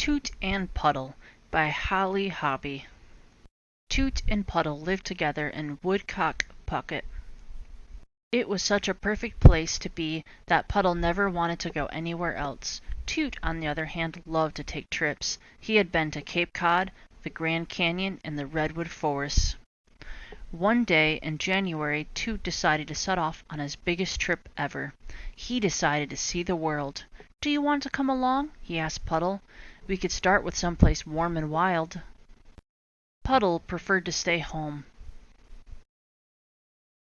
Toot and Puddle by Hobbie. Toot and Puddle lived together in Woodcock Pocket. It was such a perfect place to be that Puddle never wanted to go anywhere else. Toot, on the other hand, loved to take trips. He had been to Cape Cod, the Grand Canyon, and the Redwood Forests. One day in January, Toot decided to set off on his biggest trip ever. He decided to see the world. "Do you want to come along?" he asked Puddle. "We could start with someplace warm and wild." Puddle preferred to stay home.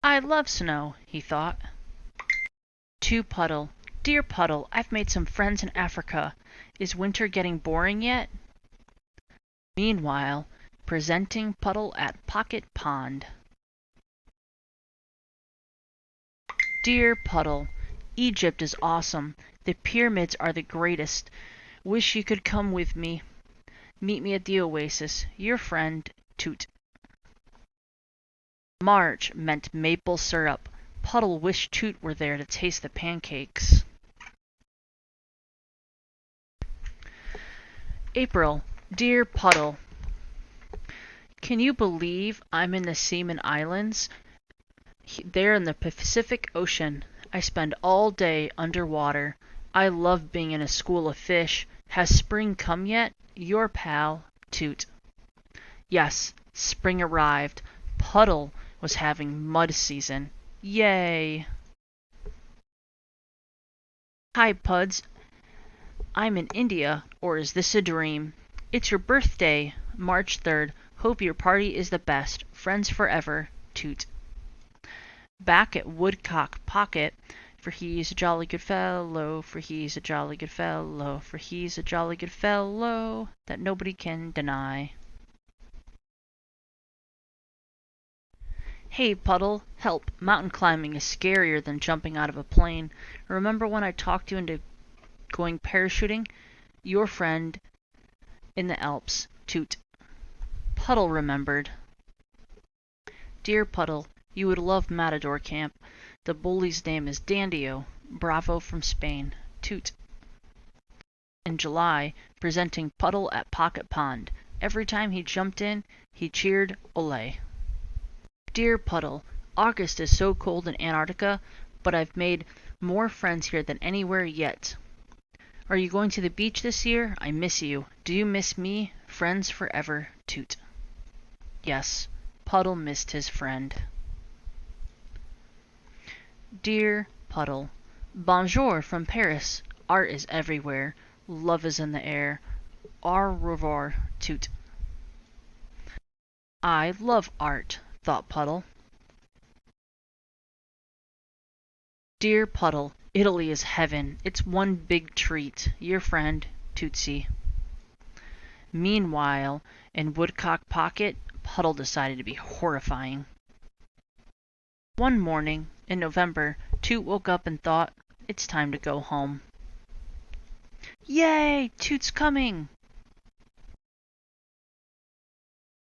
"I love snow," he thought. To Puddle, "Dear Puddle, I've made some friends in Africa. Is winter getting boring yet?" Meanwhile, presenting Puddle at Pocket Pond. Dear Puddle, Egypt is awesome. The pyramids are the greatest. Wish you could come with me. Meet me at the oasis. Your friend, Toot. March meant maple syrup. Puddle wished Toot were there to taste the pancakes. April. Dear Puddle, can you believe I'm in the Seaman Islands? There in the Pacific Ocean. I spend all day underwater. I love being in a school of fish. Has spring come yet? Your pal, Toot. Yes, spring arrived. Puddle was having mud season. Yay! Hi, Puds. I'm in India, or is this a dream? It's your birthday, March 3rd. Hope your party is the best. Friends forever, Toot. Back at Woodcock Pocket, for he's a jolly good fellow, for he's a jolly good fellow, for he's a jolly good fellow that nobody can deny. Hey, Puddle, help. Mountain climbing is scarier than jumping out of a plane. Remember when I talked you into going parachuting? Your friend in the Alps, Toot. Puddle remembered. Dear Puddle, you would love Matador Camp. The bully's name is Dandio. Bravo from Spain, Toot. In July, presenting Puddle at Pocket Pond. Every time he jumped in, he cheered Olé. Dear Puddle, August is so cold in Antarctica, but I've made more friends here than anywhere yet. Are you going to the beach this year? I miss you. Do you miss me? Friends forever, Toot. Yes, Puddle missed his friend. Dear Puddle, Bonjour from Paris. Art is everywhere. Love is in the air. Au revoir, Toot. I love art, thought Puddle. Dear Puddle, Italy is heaven. It's one big treat. Your friend, Tootsie. Meanwhile, in Woodcock Pocket, Puddle decided to be horrifying. One morning, in November, Toot woke up and thought, it's time to go home. Yay! Toot's coming!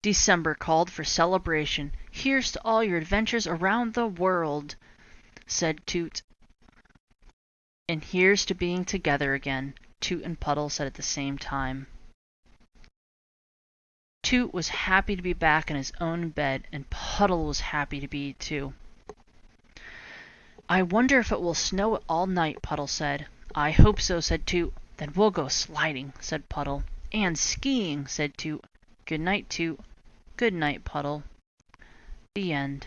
December called for celebration. Here's to all your adventures around the world, said Toot. And here's to being together again, Toot and Puddle said at the same time. Toot was happy to be back in his own bed, and Puddle was happy to be too. I wonder if it will snow all night, Puddle said. I hope so, said Toot. Then we'll go sliding, said Puddle. And skiing, said Toot. Good night, Toot. Good night, Puddle. The end.